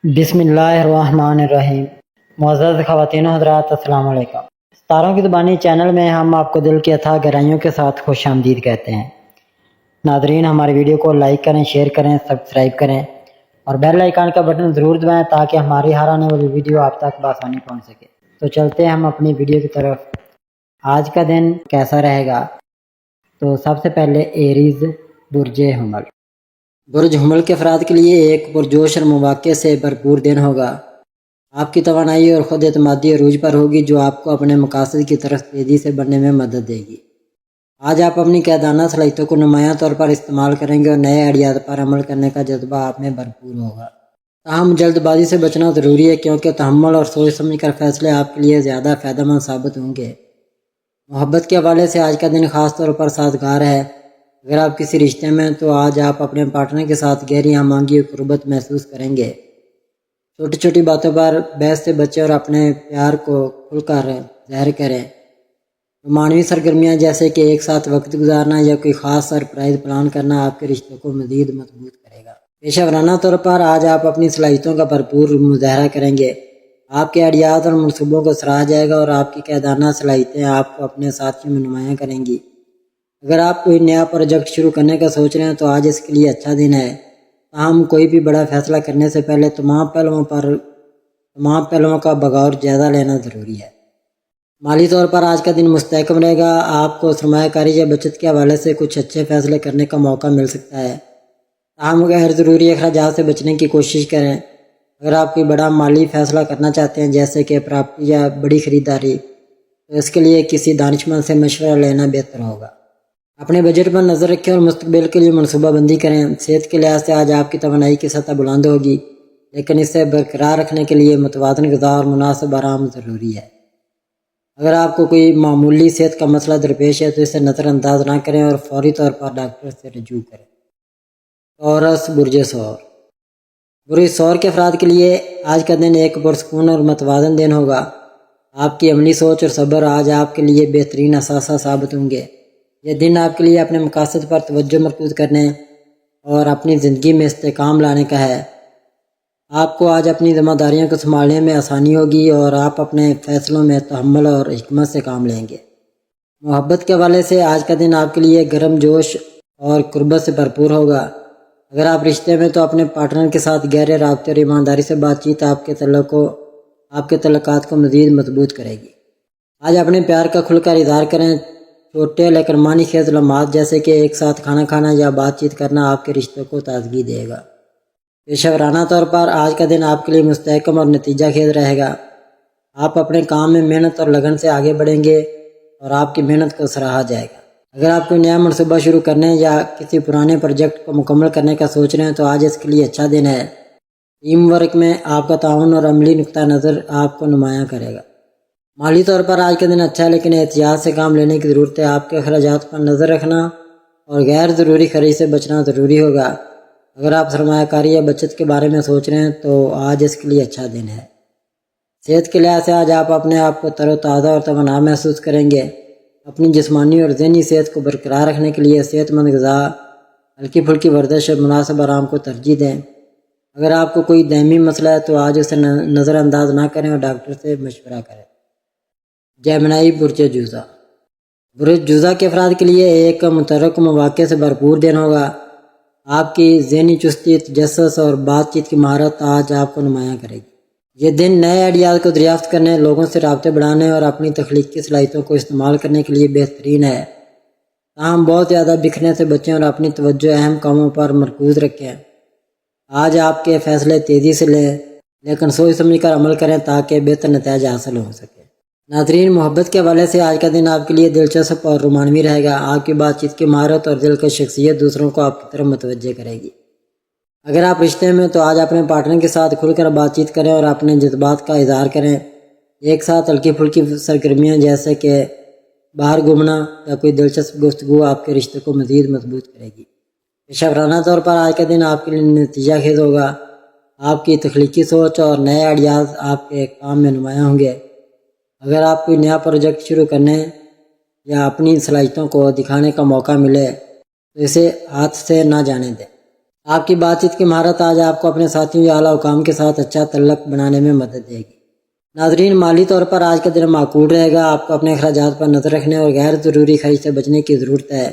بسم اللہ الرحمن الرحیم۔ معزز خواتین و حضرات، السلام علیکم۔ ستاروں کی زبانی چینل میں ہم آپ کو دل کی اتھاہ گہرائیوں کے ساتھ خوش آمدید کہتے ہیں۔ ناظرین، ہماری ویڈیو کو لائک کریں، شیئر کریں، سبسکرائب کریں اور بیل آئیکن کا بٹن ضرور دبائیں تاکہ ہماری ہر آنے والی ویڈیو آپ تک بآسانی پہنچ سکے۔ تو چلتے ہیں ہم اپنی ویڈیو کی طرف۔ آج کا دن کیسا رہے گا؟ تو سب سے پہلے ایریز، برج حمل۔ برج حمل کے افراد کے لیے ایک پرجوش اور مواقع سے بھرپور دن ہوگا۔ آپ کی توانائی اور خود اعتمادی عروج پر ہوگی جو آپ کو اپنے مقاصد کی طرف تیزی سے بڑھنے میں مدد دے گی۔ آج آپ اپنی قیادانہ صلاحیتوں کو نمایاں طور پر استعمال کریں گے اور نئے آئیڈیات پر عمل کرنے کا جذبہ آپ میں بھرپور ہوگا۔ تاہم جلد بازی سے بچنا ضروری ہے کیونکہ تحمل اور سوچ سمجھ کر فیصلے آپ کے لیے زیادہ فائدہ مند ثابت ہوں گے۔ محبت کے حوالے سے آج کا دن خاص طور پر سازگار ہے۔ اگر آپ کسی رشتے میں تو آج آپ اپنے پارٹنر کے ساتھ گہری ہم آہنگی اور قربت محسوس کریں گے۔ چھوٹی چھوٹی باتوں پر بحث سے بچیں اور اپنے پیار کو کھل کر ظاہر کریں۔ رومانوی سرگرمیاں جیسے کہ ایک ساتھ وقت گزارنا یا کوئی خاص سرپرائز پلان کرنا آپ کے رشتوں کو مزید مضبوط کرے گا۔ پیشہ ورانہ طور پر آج آپ اپنی صلاحیتوں کا بھرپور مظاہرہ کریں گے۔ آپ کے آئیڈیات اور منصوبوں کو سراہا جائے گا اور آپ کی قیادانہ صلاحیتیں آپ کو اپنے ساتھیوں میں نمایاں کریں گی۔ اگر آپ کوئی نیا پروجیکٹ شروع کرنے کا سوچ رہے ہیں تو آج اس کے لیے اچھا دن ہے۔ تاہم کوئی بھی بڑا فیصلہ کرنے سے پہلے تمام پہلوؤں کا بغور جائزہ لینا ضروری ہے۔ مالی طور پر آج کا دن مستحکم رہے گا۔ آپ کو سرمایہ کاری یا بچت کے حوالے سے کچھ اچھے فیصلے کرنے کا موقع مل سکتا ہے۔ تاہم غیر ضروری اخراجات سے بچنے کی کوشش کریں۔ اگر آپ کوئی بڑا مالی فیصلہ کرنا چاہتے ہیں جیسے کہ پراپرٹی یا بڑی خریداری تو اس کے لیے کسی دانشمند سے مشورہ لینا بہتر ہوگا۔ اپنے بجٹ پر نظر رکھیں اور مستقبل کے لیے منصوبہ بندی کریں۔ صحت کے لحاظ سے آج آپ کی توانائی کی سطح بلند ہوگی لیکن اسے برقرار رکھنے کے لیے متوازن غذا اور مناسب آرام ضروری ہے۔ اگر آپ کو کوئی معمولی صحت کا مسئلہ درپیش ہے تو اسے نظر انداز نہ کریں اور فوری طور پر ڈاکٹر سے رجوع کریں۔ ٹورس، برج ثور۔ برج ثور کے افراد کے لیے آج کا دن ایک پرسکون اور متوازن دن ہوگا۔ آپ کی عملی سوچ اور صبر آج آپ کے لیے بہترین اثاثہ ثابت ہوں گے۔ یہ دن آپ کے لیے اپنے مقاصد پر توجہ مرکوز کرنے اور اپنی زندگی میں استحکام لانے کا ہے۔ آپ کو آج اپنی ذمہ داریوں کو سنبھالنے میں آسانی ہوگی اور آپ اپنے فیصلوں میں تحمل اور حکمت سے کام لیں گے۔ محبت کے حوالے سے آج کا دن آپ کے لیے گرم جوش اور قربت سے بھرپور ہوگا۔ اگر آپ رشتے میں تو اپنے پارٹنر کے ساتھ گہرے رابطے اور ایمانداری سے بات چیت آپ کے تعلقات کو مزید مضبوط کرے گی۔ آج اپنے پیار کا کھل کر اظہار کریں۔ چھوٹے لیکن معنی خیز لمحات جیسے کہ ایک ساتھ کھانا کھانا یا بات چیت کرنا آپ کے رشتوں کو تازگی دے گا۔ پیشہ ورانہ طور پر آج کا دن آپ کے لیے مستحکم اور نتیجہ خیز رہے گا۔ آپ اپنے کام میں محنت اور لگن سے آگے بڑھیں گے اور آپ کی محنت کو سراہا جائے گا۔ اگر آپ کوئی نیا منصوبہ شروع کرنے یا کسی پرانے پروجیکٹ کو مکمل کرنے کا سوچ رہے ہیں تو آج اس کے لیے اچھا دن ہے۔ ٹیم ورک میں آپ کا تعاون اور عملی نقطہ نظر آپ کو نمایاں کرے گا۔ مالی طور پر آج کا دن اچھا ہے لیکن احتیاط سے کام لینے کی ضرورت ہے۔ آپ کے اخراجات پر نظر رکھنا اور غیر ضروری خرید سے بچنا ضروری ہوگا۔ اگر آپ سرمایہ کاری یا بچت کے بارے میں سوچ رہے ہیں تو آج اس کے لیے اچھا دن ہے۔ صحت کے لحاظ سے آج آپ اپنے آپ کو تر و تازہ اور توانا محسوس کریں گے۔ اپنی جسمانی اور ذہنی صحت کو برقرار رکھنے کے لیے صحت مند غذا، ہلکی پھلکی ورزش اور مناسب آرام کو ترجیح دیں۔ اگر آپ کو کوئی دائمی مسئلہ ہے تو آج اسے نظر انداز نہ کریں اور ڈاکٹر سے مشورہ کریں۔ جیمنائی، برج جوزہ۔ برج جوزہ کے افراد کے لیے ایک متحرک مواقع سے بھرپور دن ہوگا۔ آپ کی ذہنی چستی، تجسس اور بات چیت کی مہارت آج آپ کو نمایاں کرے گی۔ یہ دن نئے آئیڈیات کو دریافت کرنے، لوگوں سے رابطے بڑھانے اور اپنی تخلیقی صلاحیتوں کو استعمال کرنے کے لیے بہترین ہے۔ تاہم بہت زیادہ بکھرنے سے بچیں اور اپنی توجہ اہم کاموں پر مرکوز رکھیں۔ آج آپ کے فیصلے تیزی سے لیں لیکن سوچ سمجھ کر عمل کریں تاکہ بہتر نتائج حاصل ہو سکے۔ ناظرین، محبت کے حوالے سے آج کا دن آپ کے لیے دلچسپ اور رومانوی رہے گا۔ آپ کی بات چیت کی مہارت اور دل کی شخصیت دوسروں کو آپ کی طرف متوجہ کرے گی۔ اگر آپ رشتے میں تو آج اپنے پارٹنر کے ساتھ کھل کر بات چیت کریں اور اپنے جذبات کا اظہار کریں۔ ایک ساتھ ہلکی پھلکی سرگرمیاں جیسے کہ باہر گھومنا یا کوئی دلچسپ گفتگو آپ کے رشتے کو مزید مضبوط کرے گی۔ پیشہ ورانہ طور پر آج کا دن آپ کے لیے نتیجہ خیز ہوگا۔ آپ کی تخلیقی سوچ اور نئے آئیڈیاز آپ کے کام میں نمایاں ہوں گے۔ اگر آپ کوئی نیا پروجیکٹ شروع کرنے یا اپنی صلاحیتوں کو دکھانے کا موقع ملے تو اسے ہاتھ سے نہ جانے دیں۔ آپ کی بات چیت کی مہارت آج آپ کو اپنے ساتھیوں یا اعلیٰ حکام کے ساتھ اچھا تعلق بنانے میں مدد دے گی۔ ناظرین، مالی طور پر آج کا دن معقول رہے گا۔ آپ کو اپنے اخراجات پر نظر رکھنے اور غیر ضروری خرچ سے بچنے کی ضرورت ہے۔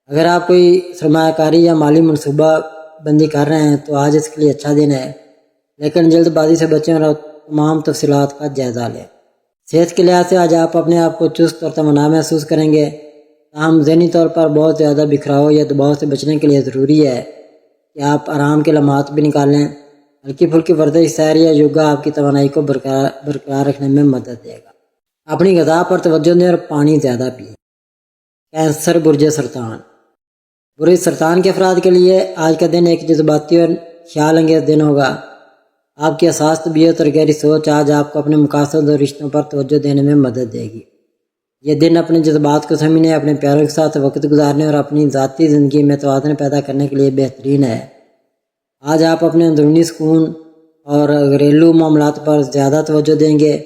اگر آپ کوئی سرمایہ کاری یا مالی منصوبہ بندی کر رہے ہیں تو آج اس کے لیے اچھا دن ہے، لیکن جلد بازی سے بچیں اور تمام تفصیلات کا جائزہ لیں۔ صحت کے لحاظ سے آج آپ اپنے آپ کو چست اور توانا محسوس کریں گے، تاہم ذہنی طور پر بہت زیادہ بکھراؤ یا دباؤ سے بچنے کے لیے ضروری ہے کہ آپ آرام کے لمحات بھی نکالیں۔ ہلکی پھلکی ورزش، سیر یا یوگا آپ کی توانائی کو برقرار رکھنے میں مدد دے گا۔ اپنی غذا پر توجہ دیں اور پانی زیادہ پئیں۔ کینسر، برج سرطان۔ برج سرطان کے افراد کے لیے آج کا دن ایک جذباتی اور خیال انگیز دن ہوگا۔ آپ کی حساس طبیعت اور گہری سوچ آج آپ کو اپنے مقاصد اور رشتوں پر توجہ دینے میں مدد دے گی۔ یہ دن اپنے جذبات کو سمجھنے، اپنے پیاروں کے ساتھ وقت گزارنے اور اپنی ذاتی زندگی میں توازن پیدا کرنے کے لیے بہترین ہے۔ آج آپ اپنے اندرونی سکون اور گھریلو معاملات پر زیادہ توجہ دیں گے،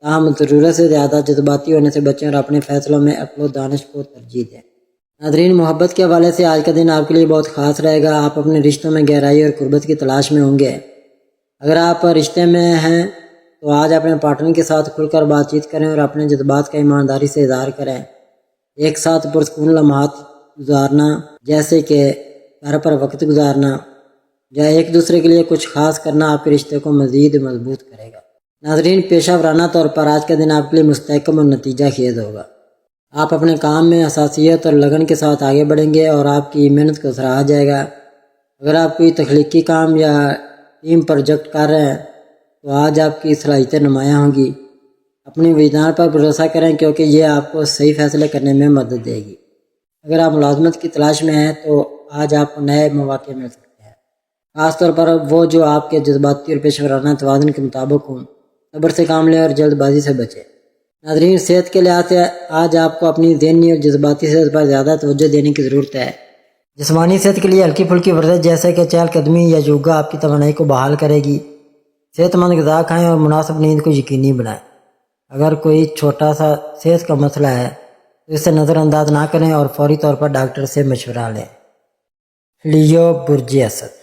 تاہم ضرورت سے زیادہ جذباتی ہونے سے بچیں اور اپنے فیصلوں میں عقل و دانش کو ترجیح دیں۔ ناظرین، محبت کے حوالے سے آج کا دن آپ کے لیے بہت خاص رہے گا۔ آپ اپنے رشتوں میں گہرائی اور قربت کی تلاش میں ہوں گے۔ اگر آپ رشتے میں ہیں تو آج اپنے پارٹنر کے ساتھ کھل کر بات چیت کریں اور اپنے جذبات کا ایمانداری سے اظہار کریں۔ ایک ساتھ پرسکون لمحات گزارنا، جیسے کہ گھر پر وقت گزارنا یا ایک دوسرے کے لیے کچھ خاص کرنا، آپ کے رشتے کو مزید مضبوط کرے گا۔ ناظرین، پیشہ ورانہ طور پر آج کا دن آپ کے لیے مستحکم اور نتیجہ خیز ہوگا۔ آپ اپنے کام میں حساسیت اور لگن کے ساتھ آگے بڑھیں گے اور آپ کی محنت کو سراہا جائے گا۔ اگر آپ کوئی تخلیقی کام یا ٹیم پروجیکٹ کر رہے ہیں تو آج آپ کی صلاحیتیں نمایاں ہوں گی۔ اپنی وجدان پر بھروسہ کریں کیونکہ یہ آپ کو صحیح فیصلے کرنے میں مدد دے گی۔ اگر آپ ملازمت کی تلاش میں ہیں تو آج آپ کو نئے مواقع مل سکتے ہیں، خاص طور پر وہ جو آپ کے جذباتی اور پیشہ ورانہ توازن کے مطابق ہوں۔ صبر سے کام لیں اور جلد بازی سے بچیں۔ ناظرین، صحت کے لحاظ سے آج آپ کو اپنی ذہنی اور جذباتی صحت پر زیادہ توجہ دینے کی ضرورت ہے۔ جسمانی صحت کے لیے ہلکی پھلکی ورزش جیسے کہ چہل قدمی یا یوگا آپ کی توانائی کو بحال کرے گی۔ صحت مند غذا کھائیں اور مناسب نیند کو یقینی بنائیں۔ اگر کوئی چھوٹا سا صحت کا مسئلہ ہے تو اسے نظر انداز نہ کریں اور فوری طور پر ڈاکٹر سے مشورہ لیں۔ لیو، برج اسد۔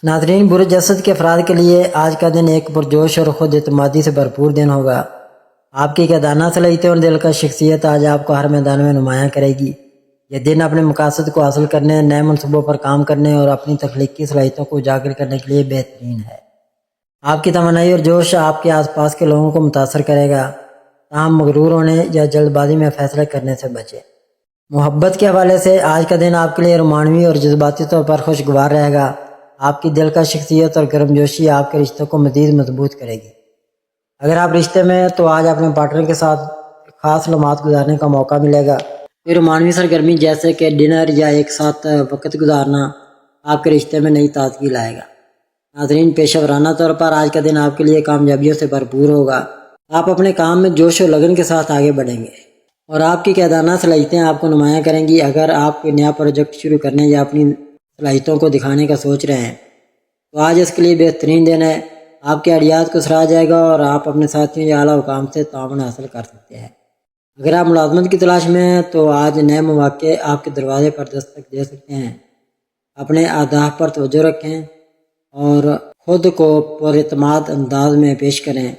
ناظرین، برج اسد کے افراد کے لیے آج کا دن ایک پرجوش اور خود اعتمادی سے بھرپور دن ہوگا۔ آپ کی قیادانہ صلاحیتیں اور دل کا شخصیت آج آپ کو ہر میدان میں نمایاں کرے گی۔ یہ دن اپنے مقاصد کو حاصل کرنے، نئے منصوبوں پر کام کرنے اور اپنی تخلیقی صلاحیتوں کو اجاگر کرنے کے لیے بہترین ہے۔ آپ کی توانائی اور جوش آپ کے آس پاس کے لوگوں کو متاثر کرے گا، تاہم مغرور ہونے یا جلد بازی میں فیصلے کرنے سے بچیں۔ محبت کے حوالے سے آج کا دن آپ کے لیے رومانوی اور جذباتی طور پر خوشگوار رہے گا۔ آپ کی دل کا شخصیت اور گرم جوشی آپ کے رشتوں کو مزید مضبوط کرے گی۔ اگر آپ رشتے میں ہیں تو آج اپنے پارٹنر کے ساتھ خاص لمحات گزارنے کا موقع ملے گا۔ یہ رومانوی سرگرمی جیسے کہ ڈنر یا ایک ساتھ وقت گزارنا آپ کے رشتے میں نئی تازگی لائے گا۔ ناظرین، پیشہ ورانہ طور پر آج کا دن آپ کے لیے کامیابیوں سے بھرپور ہوگا۔ آپ اپنے کام میں جوش و لگن کے ساتھ آگے بڑھیں گے اور آپ کی قیادانہ صلاحیتیں آپ کو نمایاں کریں گی۔ اگر آپ کوئی نیا پروجیکٹ شروع کرنے یا اپنی صلاحیتوں کو دکھانے کا سوچ رہے ہیں تو آج اس کے لیے بہترین دن ہے۔ آپ کے آئیڈیاز کو سراہا جائے گا اور آپ اپنے ساتھیوں یا اعلیٰ حکام سے تعاون حاصل کر سکتے ہیں۔ اگر آپ ملازمت کی تلاش میں ہیں تو آج نئے مواقع آپ کے دروازے پر دستک دے سکتے ہیں۔ اپنے اہداف پر توجہ رکھیں اور خود کو پر اعتماد انداز میں پیش کریں۔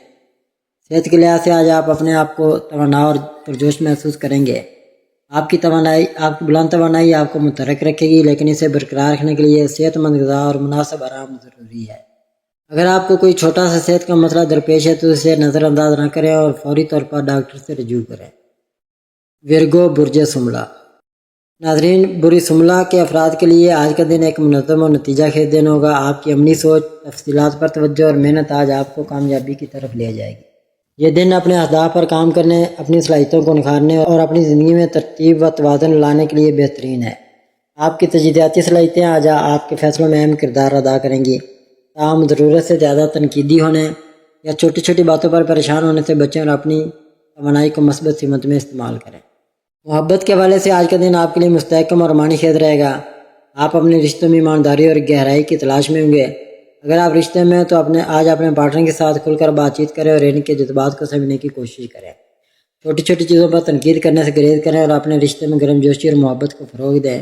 صحت کے لحاظ سے آج آپ اپنے آپ کو توانا اور پرجوش محسوس کریں گے۔ آپ کی بلند توانائی آپ کو متحرک رکھے گی، لیکن اسے برقرار رکھنے کے لیے صحت مند غذا اور مناسب آرام ضروری ہے۔ اگر آپ کو کوئی چھوٹا سا صحت کا مسئلہ درپیش ہے تو اسے نظر انداز نہ کریں اور فوری طور پر ڈاکٹر سے رجوع کریں۔ ورگو، برج سملہ۔ ناظرین، برج سملہ کے افراد کے لیے آج کا دن ایک منظم اور نتیجہ خیز دن ہوگا۔ آپ کی عملی سوچ، تفصیلات پر توجہ اور محنت آج آپ کو کامیابی کی طرف لے جائے گی۔ یہ دن اپنے اہداف پر کام کرنے، اپنی صلاحیتوں کو نکھارنے اور اپنی زندگی میں ترتیب و توازن لانے کے لیے بہترین ہے۔ آپ کی تجدیداتی صلاحیتیں آج آپ کے فیصلوں میں اہم کردار ادا کریں گی۔ تاہم ضرورت سے زیادہ تنقیدی ہونے یا چھوٹی چھوٹی باتوں پر پریشان ہونے سے بچیں اور اپنی توانائی کو مثبت سمت میں استعمال کریں۔ محبت کے حوالے سے آج کا دن آپ کے لیے مستحکم اور رومانی خیز رہے گا۔ آپ اپنے رشتوں میں ایمانداری اور گہرائی کی تلاش میں ہوں گے۔ اگر آپ رشتے میں ہیں تو آج اپنے پارٹنر کے ساتھ کھل کر بات چیت کریں اور ان کے جذبات کو سمجھنے کی کوشش کریں۔ چھوٹی چھوٹی چیزوں پر تنقید کرنے سے گریز کریں اور اپنے رشتے میں گرم جوشی اور محبت کو فروغ دیں۔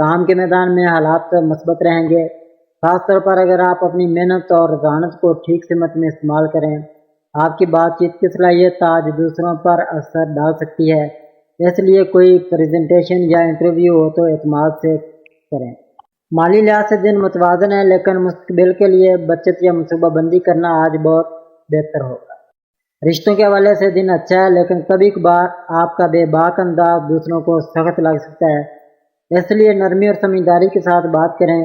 کام کے میدان میں حالات مثبت رہیں گے، خاص طور پر اگر آپ اپنی محنت اور ذہانت کو ٹھیک سمت میں استعمال کریں۔ آپ کی بات چیت کی صلاحیت آج دوسروں پر اثر ڈال سکتی ہے، اس لیے کوئی پریزنٹیشن یا انٹرویو ہو تو اعتماد سے کریں۔ مالی لحاظ سے دن متوازن ہے، لیکن مستقبل کے لیے بچت یا منصوبہ بندی کرنا آج بہت بہتر ہوگا۔ رشتوں کے حوالے سے دن اچھا ہے، لیکن کبھی کبھار آپ کا بے باک انداز دوسروں کو سخت لگ سکتا ہے، اس لیے نرمی اور سمجھداری کے ساتھ بات کریں۔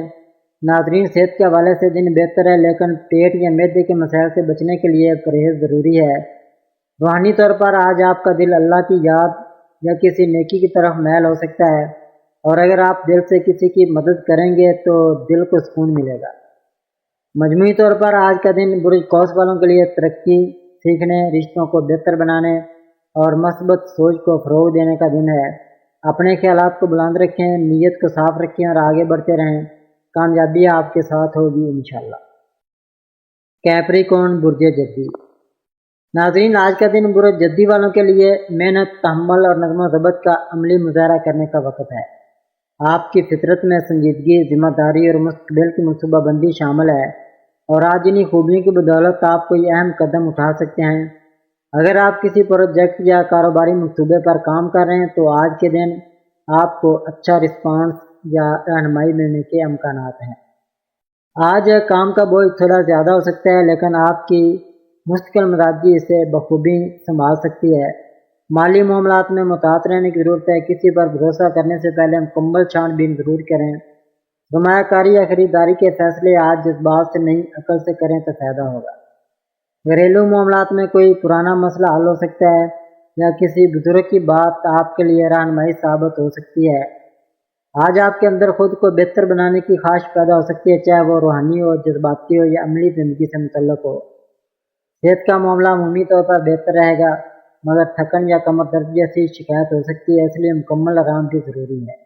ناظرین، صحت کے حوالے سے دن بہتر ہے، لیکن پیٹ یا معدے کے مسائل سے بچنے کے لیے پرہیز ضروری ہے۔ روحانی طور پر آج آپ کا دل اللہ کی یاد یا کسی نیکی کی طرف میل ہو سکتا ہے، اور اگر آپ دل سے کسی کی مدد کریں گے تو دل کو سکون ملے گا۔ مجموعی طور پر آج کا دن برج قوس والوں کے لیے ترقی، سیکھنے، رشتوں کو بہتر بنانے اور مثبت سوچ کو فروغ دینے کا دن ہے۔ اپنے خیالات کو بلند رکھیں، نیت کو صاف رکھیں اور آگے بڑھتے رہیں۔ کامیابی آپ کے ساتھ ہوگی انشاءاللہ۔ کیپریکون، برج جدی۔ ناظرین، آج کا دن برج جدی والوں کے لیے محنت، تحمل اور نظم و ضبط کا عملی مظاہرہ کرنے کا وقت ہے۔ آپ کی فطرت میں سنجیدگی، ذمہ داری اور مستقبل کی منصوبہ بندی شامل ہے، اور آج انہی خوبیوں کی بدولت آپ کوئی اہم قدم اٹھا سکتے ہیں۔ اگر آپ کسی پروجیکٹ یا کاروباری منصوبے پر کام کر رہے ہیں تو آج کے دن آپ کو اچھا رسپانس یا رہنمائی ملنے کے امکانات ہیں۔ آج کام کا بوجھ تھوڑا زیادہ ہو سکتا ہے، لیکن آپ کی مستقل مزاجی اسے بخوبی سنبھال سکتی ہے۔ مالی معاملات میں محتاط رہنے کی ضرورت ہے، کسی پر بھروسہ کرنے سے پہلے مکمل چھان بین ضرور کریں۔ سرمایہ کاری یا خریداری کے فیصلے آج جذبات سے نہیں عقل سے کریں تو فائدہ ہوگا۔ گھریلو معاملات میں کوئی پرانا مسئلہ حل ہو سکتا ہے، یا کسی بزرگ کی بات آپ کے لیے رہنمائی ثابت ہو سکتی ہے۔ آج آپ کے اندر خود کو بہتر بنانے کی خواہش پیدا ہو سکتی ہے، چاہے وہ روحانی ہو، جذباتی ہو یا عملی زندگی سے متعلق ہو۔ صحت کا معاملہ عمومی طور پر بہتر رہے گا، مگر تھکن یا کمر درد جیسی شکایت ہو سکتی ہے، اس لیے مکمل آرام بھی ضروری ہے۔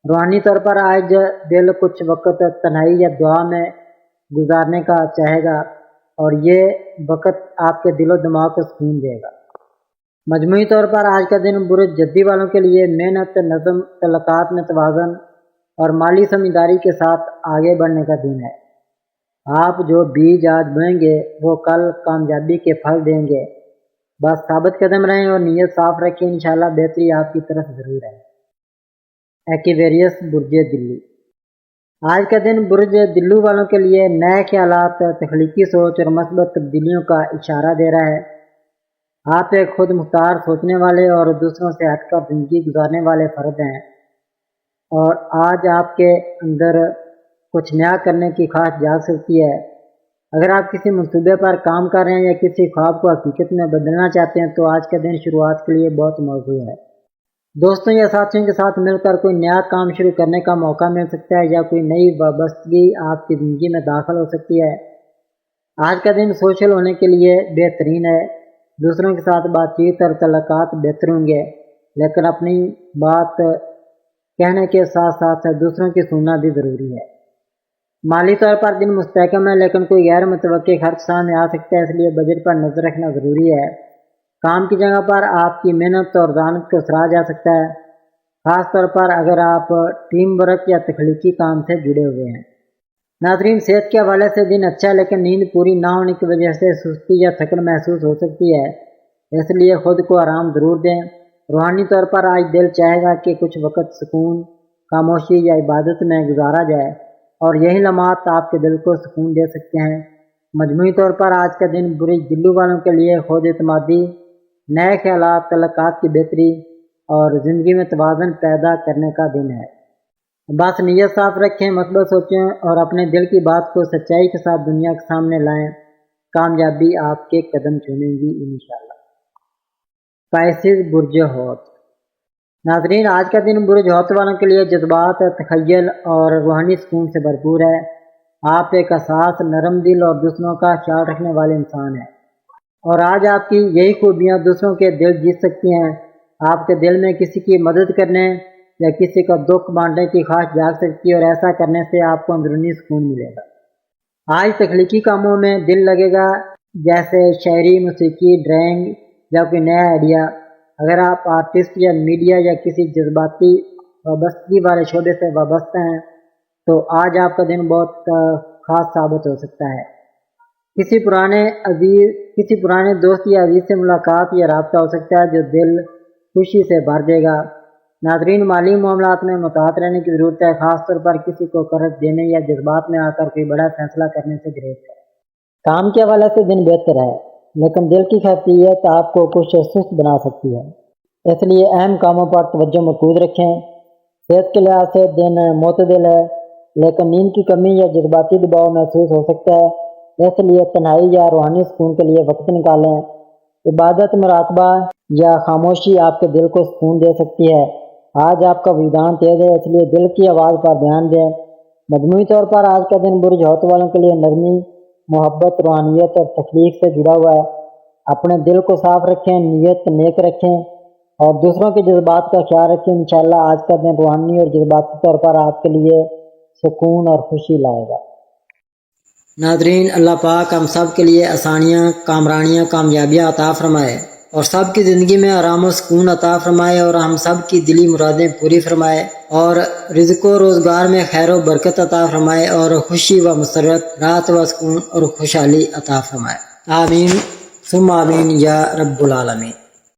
روحانی طور پر آج دل کچھ وقت تنہائی یا دعا میں گزارنے کا چاہے گا، اور یہ وقت آپ کے دل و دماغ کو سکون دے گا۔ مجموعی طور پر آج کا دن برج جدی والوں کے لیے محنت، نظم، تعلقات میں توازن اور مالی سمجھداری کے ساتھ آگے بڑھنے کا دن ہے۔ آپ جو بیج آج بوئیں گے وہ کل کامیابی کے پھل دیں گے۔ بس ثابت قدم رہیں اور نیت صاف رکھیں، انشاءاللہ بہتری آپ کی طرف ضرور ہے۔ ایکویریس، برج دلو۔ آج کا دن برج دلو والوں کے لیے نئے خیالات، تخلیقی سوچ اور مثبت تبدیلیوں کا اشارہ دے رہا ہے۔ آپ ایک خود مختار سوچنے والے اور دوسروں سے ہٹ کر زندگی گزارنے والے فرد ہیں، اور آج آپ کے اندر کچھ نیا کرنے کی خواہش جاگ سکتی ہے۔ اگر آپ کسی منصوبے پر کام کر رہے ہیں یا کسی خواب کو حقیقت میں بدلنا چاہتے ہیں تو آج کا دن شروعات کے لیے بہت موزوں ہے۔ دوستوں یا ساتھیوں کے ساتھ مل کر کوئی نیا کام شروع کرنے کا موقع مل سکتا ہے، یا کوئی نئی وابستگی آپ کی زندگی میں داخل ہو سکتی ہے۔ آج کا دن سوشل ہونے کے لیے بہترین ہے، دوسروں کے ساتھ بات چیت اور تعلقات بہتر ہوں گے، لیکن اپنی بات کہنے کے ساتھ ساتھ دوسروں کی سننا بھی ضروری ہے۔ مالی طور پر دن مستحکم ہے، لیکن کوئی غیر متوقع خرچ سامنے آ سکتا ہے، اس لیے بجٹ پر نظر رکھنا ضروری ہے۔ کام کی جگہ پر آپ کی محنت اور ذہانت کو سراہا جا سکتا ہے، خاص طور پر اگر آپ ٹیم ورک یا تخلیقی کام سے جڑے ہوئے ہیں۔ ناظرین، صحت کے حوالے سے دن اچھا ہے، لیکن نیند پوری نہ ہونے کی وجہ سے سستی یا تھکن محسوس ہو سکتی ہے، اس لیے خود کو آرام ضرور دیں۔ روحانی طور پر آج دل چاہے گا کہ کچھ وقت سکون، خاموشی یا عبادت میں گزارا جائے، اور یہی لمحات آپ کے دل کو سکون دے سکتے ہیں۔ مجموعی طور پر آج کا دن برج دلو والوں کے لیے خود اعتمادی، نئے خیالات، تعلقات کی بہتری اور زندگی میں توازن پیدا کرنے کا دن ہے۔ بس نیت صاف رکھیں، مثبت سوچیں اور اپنے دل کی بات کو سچائی کے ساتھ دنیا کے سامنے لائیں۔ کامیابی آپ کے قدم چومیں گی انشاءاللہ۔ پائسز، برج حوت۔ ناظرین، آج کا دن برج حوت والوں کے لیے جذبات، تخیل اور روحانی سکون سے بھرپور ہے۔ آپ ایک حساس، نرم دل اور دوسروں کا خیال رکھنے والے انسان ہیں، اور آج آپ کی یہی خوبیاں دوسروں کے دل جیت سکتی ہیں۔ آپ کے دل میں کسی کی مدد کرنے یا کسی کا دکھ بانٹنے کی خواہش جاگ سکتی ہے، اور ایسا کرنے سے آپ کو اندرونی سکون ملے گا۔ آج تخلیقی کاموں میں دل لگے گا، جیسے شاعری، موسیقی، ڈرائنگ یا کوئی نیا آئیڈیا۔ اگر آپ آرٹسٹ یا میڈیا یا کسی جذباتی وابستگی والے شعبے سے وابستہ ہیں تو آج آپ کا دن بہت خاص ثابت ہو سکتا ہے۔ کسی پرانے دوست یا عزیز سے ملاقات یا رابطہ ہو سکتا ہے جو دل خوشی سے بھر دے گا۔ ناظرین، مالی معاملات میں محتاط رہنے کی ضرورت ہے، خاص طور پر کسی کو قرض دینے یا جذبات میں آ کر کوئی بڑا فیصلہ کرنے سے گریز کریں۔ کام کے حوالے سے دن بہتر ہے، لیکن دل کی خیفیت آپ کو کچھ سست بنا سکتی ہے، اس لیے اہم کاموں پر توجہ مرکوز رکھیں۔ صحت کے لحاظ سے دن معتدل ہے، لیکن نیند کی کمی یا جذباتی دباؤ محسوس ہو سکتا ہے، اس لیے تنہائی یا روحانی سکون کے لیے وقت نکالیں۔ عبادت، مراقبہ یا خاموشی آپ کے دل کو سکون دے سکتی ہے۔ آج آپ کا وجدان تیز ہے، اس لیے دل کی آواز پر دھیان دیں۔ مجموعی طور پر آج کا دن برج حوت والوں کے لیے نرمی، محبت، روحانیت اور تخلیق سے جڑا ہوا ہے۔ اپنے دل کو صاف رکھیں، نیت نیک رکھیں اور دوسروں کے جذبات کا خیال رکھیں۔ انشاءاللہ آج کا دن روحانی اور جذباتی طور پر آپ کے لیے سکون اور خوشی لائے گا۔ ناظرین، اللہ پاک ہم سب کے لیے آسانیاں، کامرانیاں، کامیابیاں عطا فرمائے اور سب کی زندگی میں آرام و سکون عطا فرمائے اور ہم سب کی دلی مرادیں پوری فرمائے اور رزق و روزگار میں خیر و برکت عطا فرمائے اور خوشی و مسرت، راحت و سکون اور خوشحالی عطا فرمائے۔ آمین ثم آمین یا رب العالمین۔